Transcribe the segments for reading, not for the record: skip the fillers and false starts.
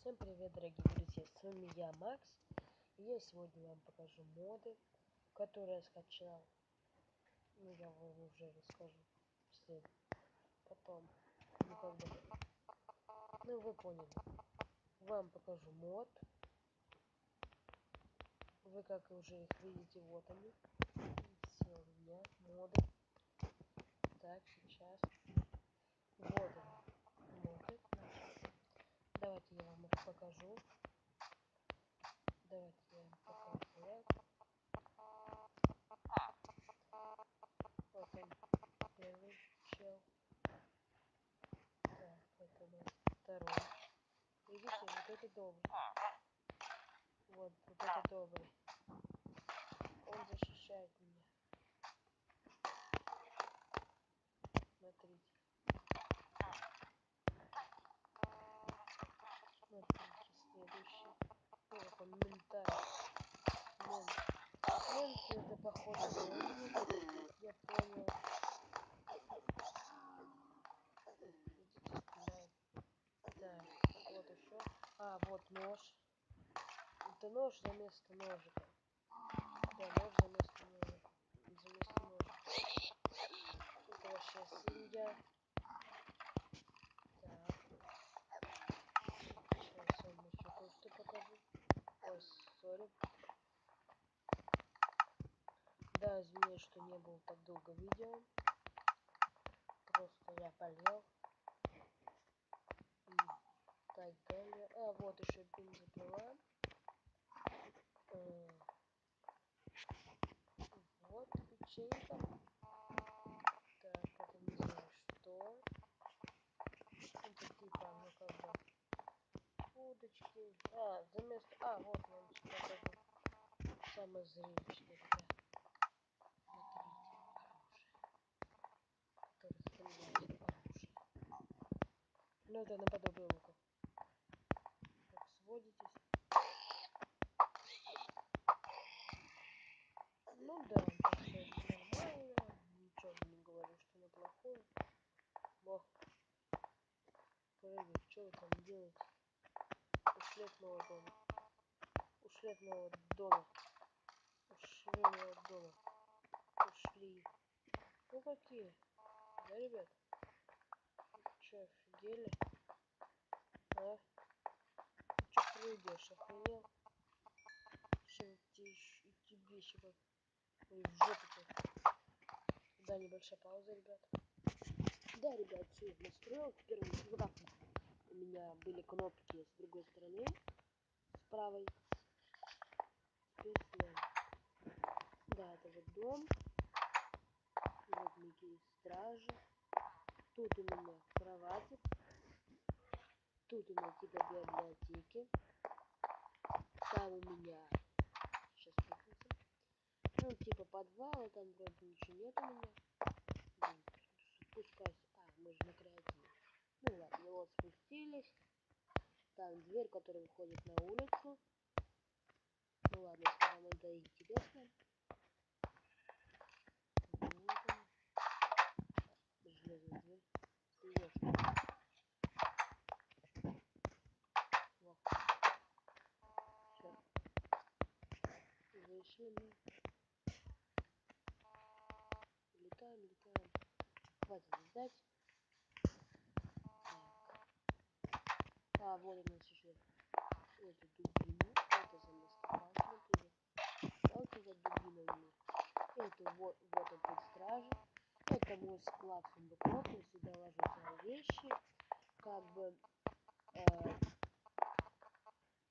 Всем привет, дорогие друзья, с вами я, Макс, и я сегодня вам покажу моды, которые я скачал. Я вам уже расскажу потом, вы поняли. Вам покажу мод, вы как уже их видите, вот они, все у меня моды. Так, сейчас, вот они, моды. Давайте я вам их покажу. Давайте я вам покажу. Вот он, первый чел. Так, это у нас второй. Видите, вот это добрый. Вот это добрый. Он защищает меня. Смотрите. Смотрите, следующий. Вот он, менталь. Мент это походу мент. Я понял. Видите, стреляет. Так, вот еще. А, вот нож. Это нож за место ножика. Да, нож за место ножика. За место ножика. Это вообще свинья. Так. Сейчас я вам еще кое-что покажу. Ой, сори. Да, извиняюсь, что не было так долго видео. Просто я болел. И так далее. А, вот еще бензопила. Вот печенька. Так, это не знаю что. Это типа, ну как бы, удочки. А, заместо... А, вот я вам сейчас покажу. Самое зрелищное, ребят. Смотрите, оружие. Которое стреляет оружие. Ну, это наподобие лука. Так, сводитесь. Ну да, так сказать, нормально. Ничего не говорю, что оно плохое. Во. Прыгай, что вы там делаете? Ушли от моего дома. Ушли от моего дома. Ушли от моего дома. Ушли. Ну какие? Да, ребят? Че, офигели? А? Ты че прыгаешь, охренел? Сейчас тебе еще как... Ой, в жопу-то. Да, небольшая пауза, ребят. Да, ребят, все настроил. Теперь вот так у меня были кнопки с другой стороны. С правой. Теперь слева. Да, это вот дом. Вот некие стражи. Тут у меня кровати. Тут у меня типа библиотеки. Там у меня... Сейчас посмотрим. Ну, типа подвала, там вроде ничего нет у меня. Блин, спускайся. А, мы же на креативе. Ну ладно, мы вот спустились. Там дверь, которая выходит на улицу. Ну ладно, если вам это интересно. Вот он. Железная дверь. Стреляешь. Во. Все. Вышли мы. Летаем, летаем. Хватит ждать. Так. А, вот у нас еще. Это дубина. Это за место палки, например. Палки за дубиной у меня. Это вот опять стражи. Это мой склад сундуков. Я сюда ложу свои вещи. Как бы,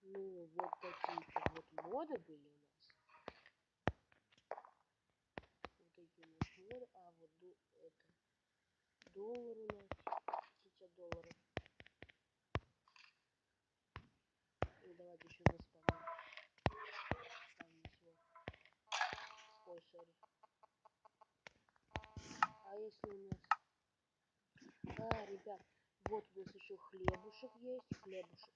ну, вот такие-то вот моды были у нас. Вот такие у нас моды. А вот это доллар у нас. 50 долларов. И давайте еще заспамим. Там ничего. Ой, сори. А если у нас... А, ребят, вот у нас еще хлебушек есть. Хлебушек.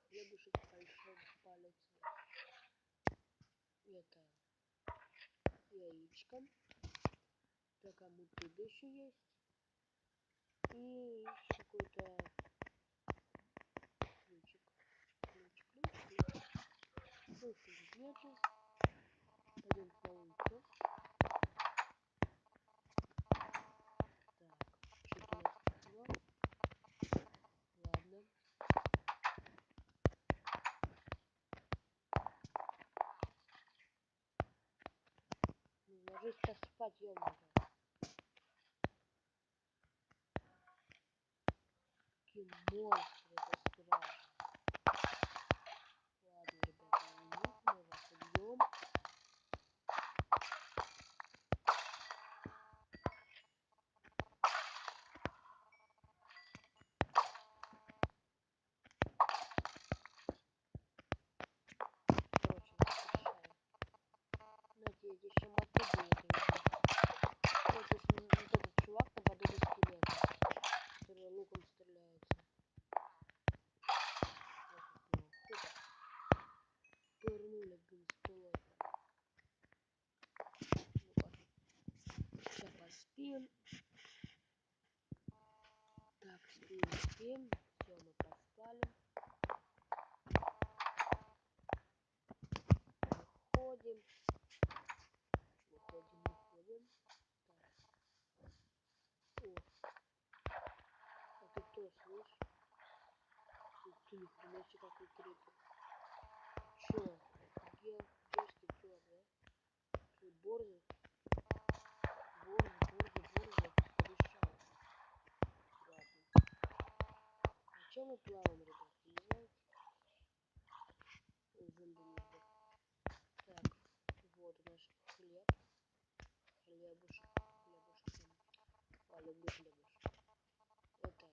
Хлебушек большой палец. Это яичко. Так, а мутыга еще есть. И какой-то короче. Пойдем на улицу. Так, что-то у нас темно. Ладно. Ложись-ка спать, ё-моё. Какие монстры это стражи. Ладно, ребята, извините, мы вас убьем. Короче, запрещаем. Надеюсь, еще мотыгу это видно. Вот этот чувак наподобие скелета, который луком стреляется. Вот от него. Хопа. Пырнули, блин, с пилота. Ну-ка. Сейчас поспим. Так, спим. Все, мы поспали. Выходим. Выходим. Так. О, а ты кто, слышь? Ты ни хрена себе какой крепкий. Чё? Офигел? Джойстик чувак, да? Чё, борзый? Борзый, подышал. Ладно. А чё мы плаваем, ребятки, не знаете? Зомби не сдох. Так, вот наш хлеб. Хлебушек. О, люблю хлебушек. Это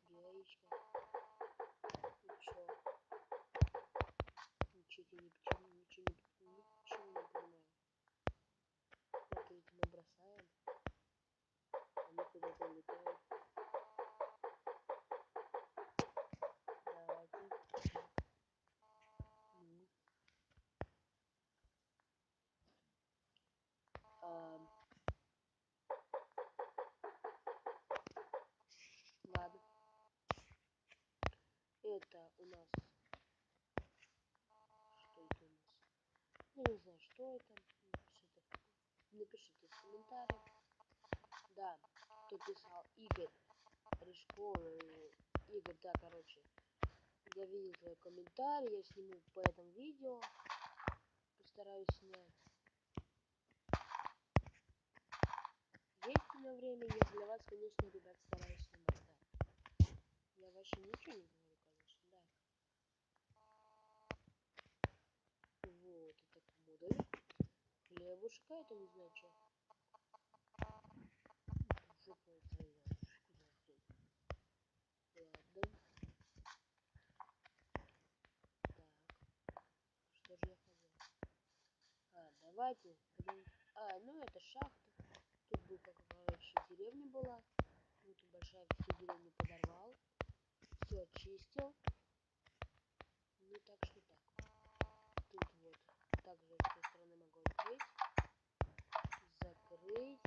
яичко. И чё? Ничего не понимаю. Так, или мы бросаем? Они куда-то улетают. Давайте. Ну. Ладно. Это у нас... Что это у нас? Я не знаю, что это. Напишите в комментариях. Да, тут писал Игорь Рыжков. Игорь, да, короче. Я видел твой комментарий, я сниму по этому видео. Постараюсь снять. Есть у меня время, я для вас, конечно, ребят, стараюсь снимать, да. Я вообще ничего не говорю, конечно, да. Вот, это комодовик. Хлебушка, это не знаю, что. Жопа это, не знаю, что за хрень. Ладно. Так, что же я хотел? Давайте. Ну это шахта. Тут был, короче, деревня была. Вот тут большая, всю деревню подорвал. Все очистил. Ну так что так. Тут вот. Также с той стороны могу открыть. Закрыть.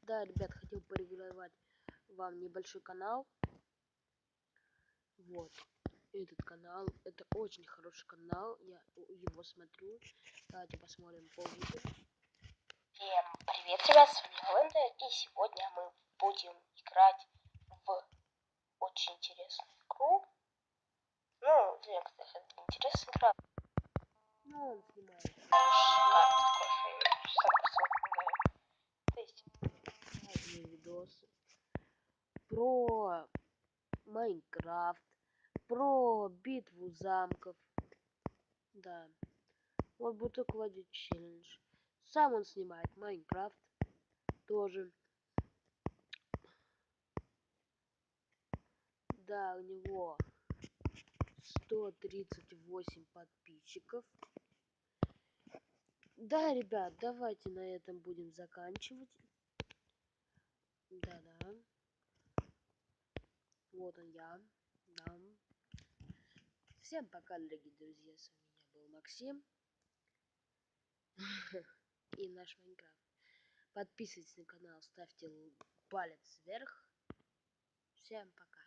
Да, ребят, хотел порекомендовать вам небольшой канал. Вот. Этот канал, это очень хороший канал. Я его смотрю. Давайте посмотрим полвидео. Всем привет, ребят, с вами Лендер, и сегодня мы будем играть в очень интересную игру. Ну, для некоторых это интересная игра. Ну, он снимает. Ладно, кофе, сам по То есть Разные видосы. Про Майнкрафт. Про битву замков. Да. Вот будет кладет челлендж. Сам он снимает Майнкрафт. Тоже. Да, у него 138 подписчиков. Да, ребят, давайте на этом будем заканчивать. Да-да. Вот он я. Да. Всем пока, дорогие друзья. С вами я был Максим. И наш Майнкрафт. Подписывайтесь на канал, ставьте палец вверх. Всем пока.